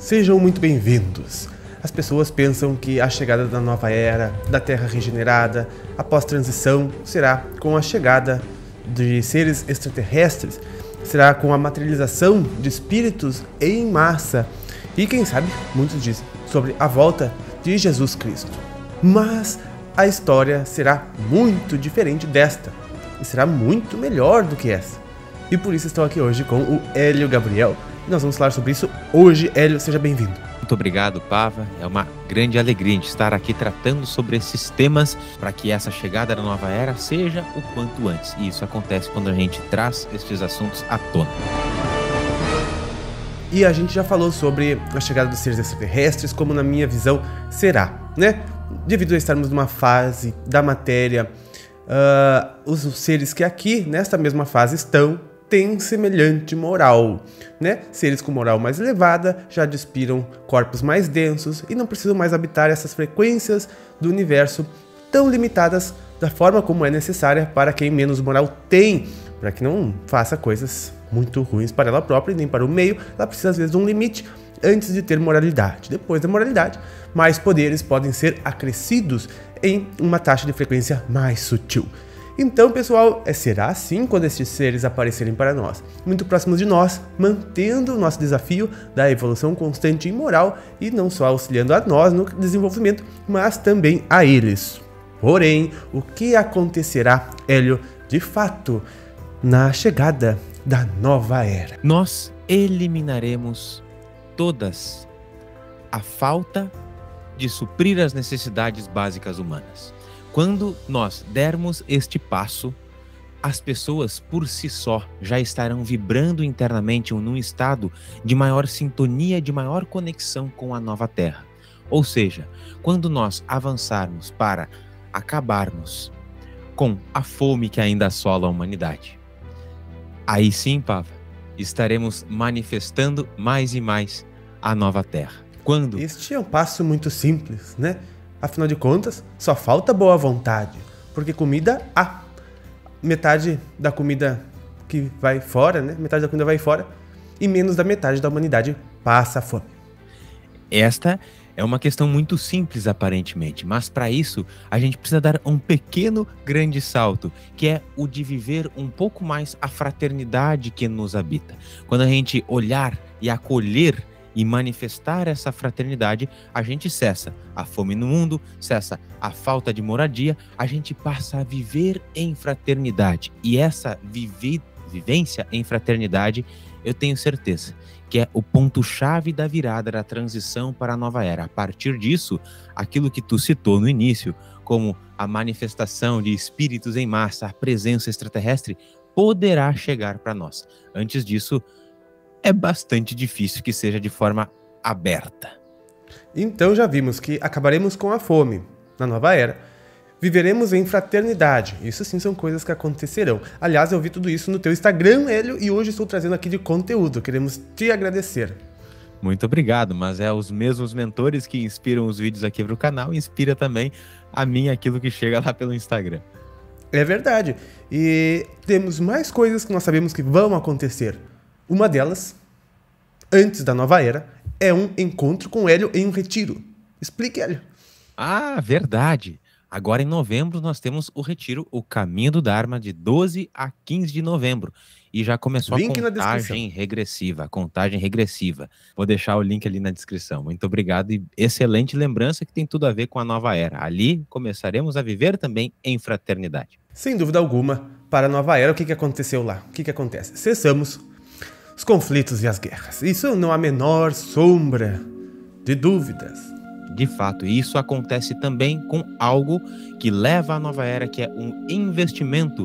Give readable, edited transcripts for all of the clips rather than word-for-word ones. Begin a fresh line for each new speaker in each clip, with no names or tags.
Sejam muito bem-vindos. As pessoas pensam que a chegada da nova era, da Terra regenerada, após transição, será com a chegada de seres extraterrestres, será com a materialização de espíritos em massa e, quem sabe, muitos dizem, sobre a volta de Jesus Cristo. Mas a história será muito diferente desta e será muito melhor do que essa. E por isso estou aqui hoje com o Hélio Gabriel. E nós vamos falar sobre isso hoje. Hélio, seja bem-vindo.
Muito obrigado, Pava. É uma grande alegria de estar aqui tratando sobre esses temas para que essa chegada da nova era seja o quanto antes. E isso acontece quando a gente traz estes assuntos à tona.
E a gente já falou sobre a chegada dos seres extraterrestres, como na minha visão será, né? Devido a estarmos numa fase da matéria, os seres que aqui, nesta mesma fase, estão têm semelhante moral, né? Seres com moral mais elevada já despiram corpos mais densos e não precisam mais habitar essas frequências do universo tão limitadas da forma como é necessária para quem menos moral tem, para que não faça coisas muito ruins para ela própria e nem para o meio. Ela precisa às vezes de um limite antes de ter moralidade. Depois da moralidade, mais poderes podem ser acrescidos em uma taxa de frequência mais sutil. Então, pessoal, será assim quando estes seres aparecerem para nós, muito próximos de nós, mantendo o nosso desafio da evolução constante e moral e não só auxiliando a nós no desenvolvimento, mas também a eles. Porém, o que acontecerá, Hélio, de fato, na chegada da nova era?
Nós eliminaremos todas a falta de suprir as necessidades básicas humanas. Quando nós dermos este passo, as pessoas por si só já estarão vibrando internamente num estado de maior sintonia, de maior conexão com a nova Terra. Ou seja, quando nós avançarmos para acabarmos com a fome que ainda assola a humanidade, aí sim, Pava, estaremos manifestando mais e mais a nova Terra. Quando?
Este é um passo muito simples, né? Afinal de contas, só falta boa vontade, porque comida há. Metade da comida que vai fora, né? Metade da comida vai fora e menos da metade da humanidade passa fome.
Esta é uma questão muito simples aparentemente, mas para isso a gente precisa dar um pequeno grande salto, que é o de viver um pouco mais a fraternidade que nos habita. Quando a gente olhar e acolher e manifestar essa fraternidade, a gente cessa a fome no mundo, cessa a falta de moradia, a gente passa a viver em fraternidade. E essa vivência em fraternidade, eu tenho certeza que é o ponto-chave da virada da transição para a nova era. A partir disso, aquilo que tu citou no início, como a manifestação de espíritos em massa, a presença extraterrestre, poderá chegar para nós. Antes disso, é bastante difícil que seja de forma aberta.
Então já vimos que acabaremos com a fome na nova era. Viveremos em fraternidade. Isso sim são coisas que acontecerão. Aliás, eu vi tudo isso no teu Instagram, Hélio, e hoje estou trazendo aqui de conteúdo. Queremos te agradecer.
Muito obrigado, mas é os mesmos mentores que inspiram os vídeos aqui para o canal, inspira também a mim aquilo que chega lá pelo Instagram.
É verdade. E temos mais coisas que nós sabemos que vão acontecer. Uma delas, antes da nova era, é um encontro com Hélio em um retiro. Explique, Hélio.
Ah, verdade. Agora em novembro nós temos o retiro O Caminho do Dharma, de 12 a 15 de novembro. E já começou a contagem regressiva. Vou deixar o link ali na descrição. Muito obrigado e excelente lembrança que tem tudo a ver com a nova era. Ali começaremos a viver também em fraternidade.
Sem dúvida alguma, para a nova era, o que aconteceu lá? O que acontece? Cessamos os conflitos e as guerras. Isso não há a menor sombra de dúvidas.
De fato, isso acontece também com algo que leva à nova era, que é um investimento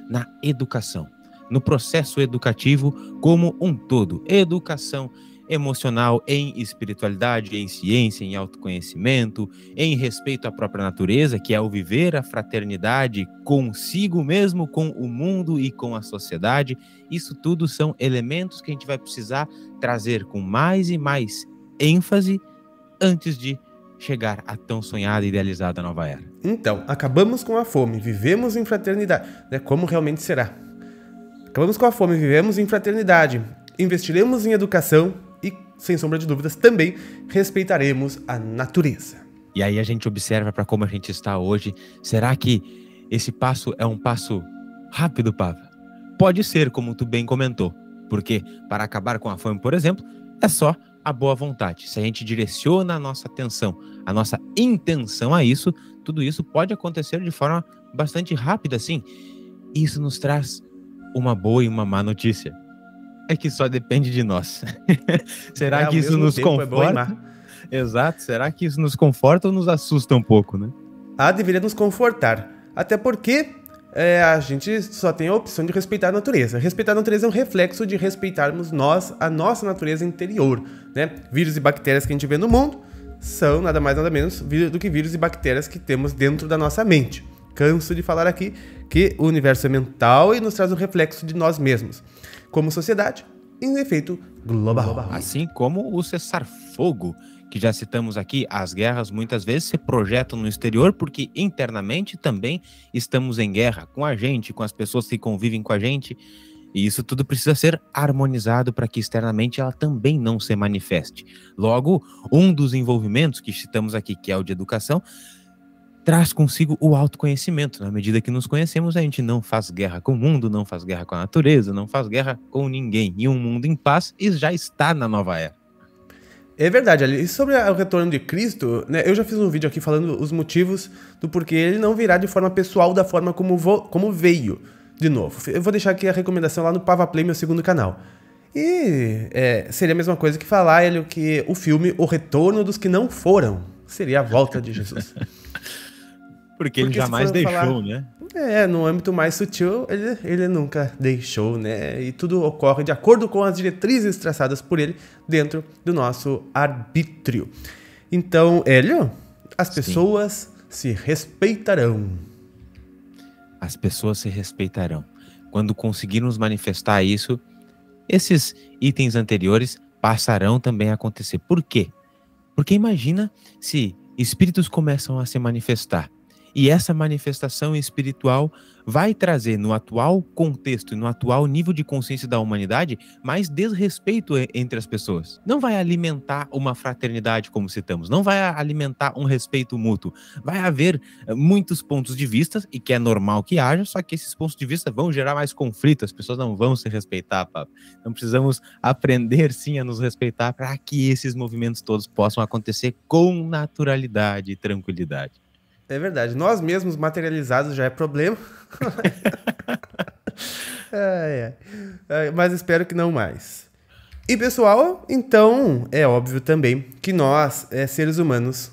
na educação, no processo educativo como um todo. Educação emocional em espiritualidade, em ciência, em autoconhecimento, em respeito à própria natureza, que é o viver a fraternidade consigo mesmo, com o mundo e com a sociedade. Isso tudo são elementos que a gente vai precisar trazer com mais e mais ênfase antes de chegar à tão sonhada e idealizada nova era.
Então, acabamos com a fome, vivemos em fraternidade, né? Como realmente será? Acabamos com a fome, vivemos em fraternidade, investiremos em educação e sem sombra de dúvidas, também respeitaremos a natureza.
E aí a gente observa para como a gente está hoje. Será que esse passo é um passo rápido, Pava? Pode ser, como tu bem comentou. Porque para acabar com a fome, por exemplo, é só a boa vontade. Se a gente direciona a nossa atenção, a nossa intenção a isso, tudo isso pode acontecer de forma bastante rápida, assim. Isso nos traz uma boa e uma má notícia. É que só depende de nós. Será que isso nos conforta? Exato. Será que isso nos conforta ou nos assusta um pouco, né?
Deveria nos confortar. Até porque a gente só tem a opção de respeitar a natureza. Respeitar a natureza é um reflexo de respeitarmos nós, a nossa natureza interior, né? Vírus e bactérias que a gente vê no mundo são nada mais nada menos do que vírus e bactérias que temos dentro da nossa mente. Canso de falar aqui que o universo é mental e nos traz um reflexo de nós mesmos, como sociedade, em efeito global.
Assim como o cessar-fogo, que já citamos aqui, as guerras muitas vezes se projetam no exterior porque internamente também estamos em guerra com a gente, com as pessoas que convivem com a gente, e isso tudo precisa ser harmonizado para que externamente ela também não se manifeste. Logo, um dos envolvimentos que citamos aqui, que é o de educação, traz consigo o autoconhecimento. Na medida que nos conhecemos, a gente não faz guerra com o mundo, não faz guerra com a natureza, não faz guerra com ninguém. E um mundo em paz já está na nova era.
É verdade, Ali. E sobre o retorno de Cristo, né, eu já fiz um vídeo aqui falando os motivos do porquê ele não virá de forma pessoal da forma como veio de novo. Eu vou deixar aqui a recomendação lá no Pava Play, meu segundo canal. E seria a mesma coisa que falar, Hélio, que o filme O Retorno dos que Não Foram seria a volta de Jesus.
Porque ele jamais deixou, né?
No âmbito mais sutil, ele nunca deixou, né? E tudo ocorre de acordo com as diretrizes traçadas por ele dentro do nosso arbítrio. Então, Hélio, as pessoas se respeitarão.
As pessoas se respeitarão. Quando conseguirmos manifestar isso, esses itens anteriores passarão também a acontecer. Por quê? Porque imagina se espíritos começam a se manifestar. E essa manifestação espiritual vai trazer no atual contexto e no atual nível de consciência da humanidade mais desrespeito entre as pessoas. Não vai alimentar uma fraternidade, como citamos, não vai alimentar um respeito mútuo. Vai haver muitos pontos de vista, e que é normal que haja, só que esses pontos de vista vão gerar mais conflito, as pessoas não vão se respeitar, Pablo. Então precisamos aprender sim a nos respeitar para que esses movimentos todos possam acontecer com naturalidade e tranquilidade.
É verdade. Nós mesmos materializados já é problema. Mas espero que não mais. E, pessoal, então, é óbvio também que nós, seres humanos,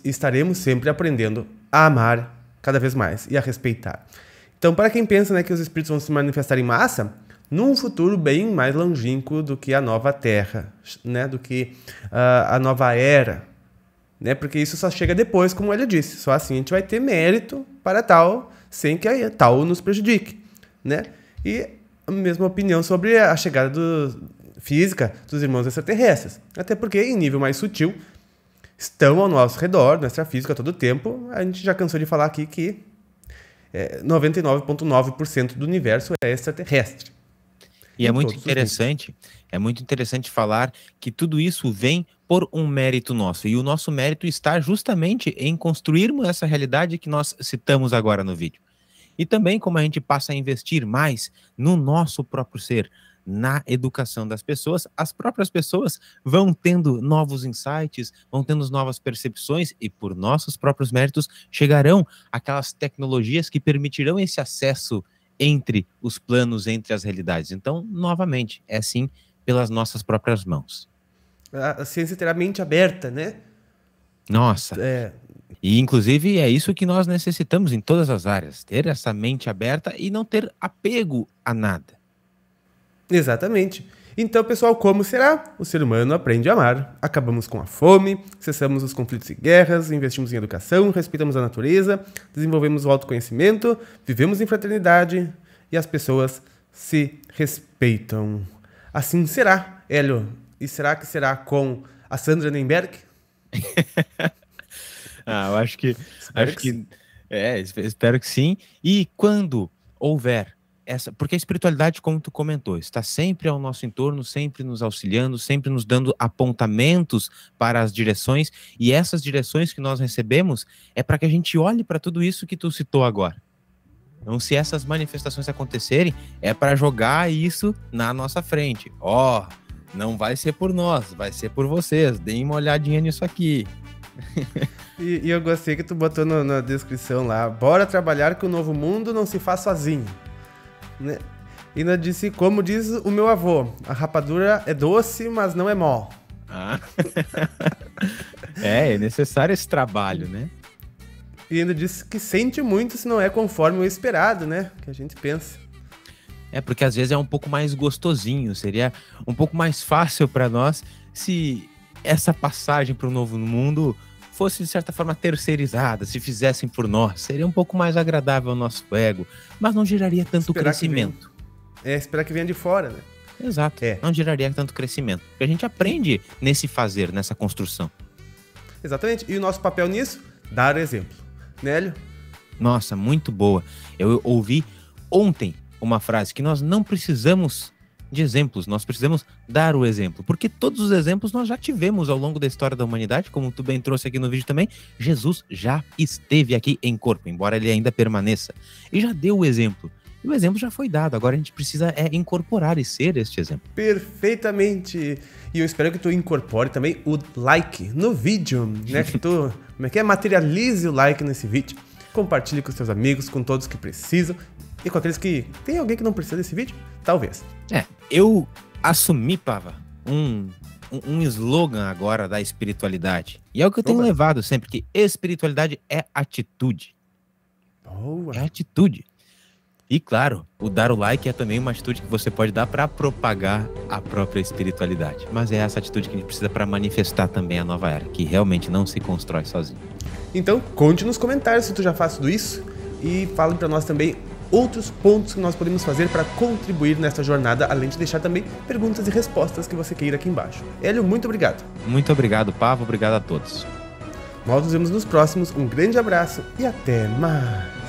estaremos sempre aprendendo a amar cada vez mais e a respeitar. Então, para quem pensa, né, que os espíritos vão se manifestar em massa, num futuro bem mais longínquo do que a nova Terra, né, do que a nova era, né? Porque isso só chega depois, como ele disse. Só assim a gente vai ter mérito para tal, sem que a tal nos prejudique, né? E a mesma opinião sobre a chegada física dos irmãos extraterrestres. Até porque, em nível mais sutil, estão ao nosso redor, nossa física a todo tempo. A gente já cansou de falar aqui que 99,9% do universo é extraterrestre.
E é muito interessante falar que tudo isso vem por um mérito nosso. E o nosso mérito está justamente em construirmos essa realidade que nós citamos agora no vídeo. E também como a gente passa a investir mais no nosso próprio ser, na educação das pessoas, as próprias pessoas vão tendo novos insights, vão tendo novas percepções e por nossos próprios méritos chegarão aquelas tecnologias que permitirão esse acesso entre os planos, entre as realidades. Então, novamente, é assim pelas nossas próprias mãos.
A ciência terá mente aberta, né?
Nossa. E, inclusive, é isso que nós necessitamos em todas as áreas. Ter essa mente aberta e não ter apego a nada.
Exatamente. Então, pessoal, como será? O ser humano aprende a amar. Acabamos com a fome, cessamos os conflitos e guerras, investimos em educação, respeitamos a natureza, desenvolvemos o autoconhecimento, vivemos em fraternidade e as pessoas se respeitam. Assim será, Hélio. E será que será com a Sandra Nemberg?
Eu acho que espero que sim. E quando houver porque a espiritualidade, como tu comentou, está sempre ao nosso entorno, sempre nos auxiliando, sempre nos dando apontamentos para as direções, e essas direções que nós recebemos é para que a gente olhe para tudo isso que tu citou agora. Então, se essas manifestações acontecerem, é para jogar isso na nossa frente. Não vai ser por nós, vai ser por vocês. Deem uma olhadinha nisso aqui.
E eu gostei que tu botou na descrição lá: bora trabalhar que o novo mundo não se faz sozinho. Né? E ainda disse, como diz o meu avô, a rapadura é doce, mas não é mó.
É necessário esse trabalho, né?
E ainda disse que sente muito se não é conforme o esperado, né? Que a gente pensa.
Porque às vezes é um pouco mais gostosinho, seria um pouco mais fácil para nós se essa passagem para o novo mundo fosse de certa forma terceirizada, se fizessem por nós, seria um pouco mais agradável ao nosso ego, mas não geraria tanto crescimento.
Esperar que venha de fora, né?
Exato, não geraria tanto crescimento, porque a gente aprende nesse fazer, nessa construção.
Exatamente, e o nosso papel nisso? Dar exemplo. Nélio?
Nossa, muito boa. Eu ouvi ontem uma frase que nós não precisamos de exemplos, nós precisamos dar o exemplo, porque todos os exemplos nós já tivemos ao longo da história da humanidade, como tu bem trouxe aqui no vídeo também. Jesus já esteve aqui em corpo, embora ele ainda permaneça, e já deu o exemplo. E o exemplo já foi dado, agora a gente precisa incorporar e ser este exemplo.
Perfeitamente! E eu espero que tu incorpore também o like no vídeo, né? Que tu, materialize o like nesse vídeo. Compartilhe com seus amigos, com todos que precisam. E com aqueles que... Tem alguém que não precisa desse vídeo? Talvez.
Eu assumi, Pava, um slogan agora da espiritualidade. E é o que eu tenho levado sempre, que espiritualidade é atitude.
Boa!
É atitude. E claro, o dar o like é também uma atitude que você pode dar para propagar a própria espiritualidade. Mas é essa atitude que a gente precisa para manifestar também a nova era, que realmente não se constrói sozinho. Então,
conte nos comentários se tu já faz tudo isso e fale para nós também outros pontos que nós podemos fazer para contribuir nessa jornada, além de deixar também perguntas e respostas que você queira aqui embaixo. Hélio, muito obrigado.
Muito obrigado, Pavo. Obrigado a todos.
Nós nos vemos nos próximos. Um grande abraço e até mais.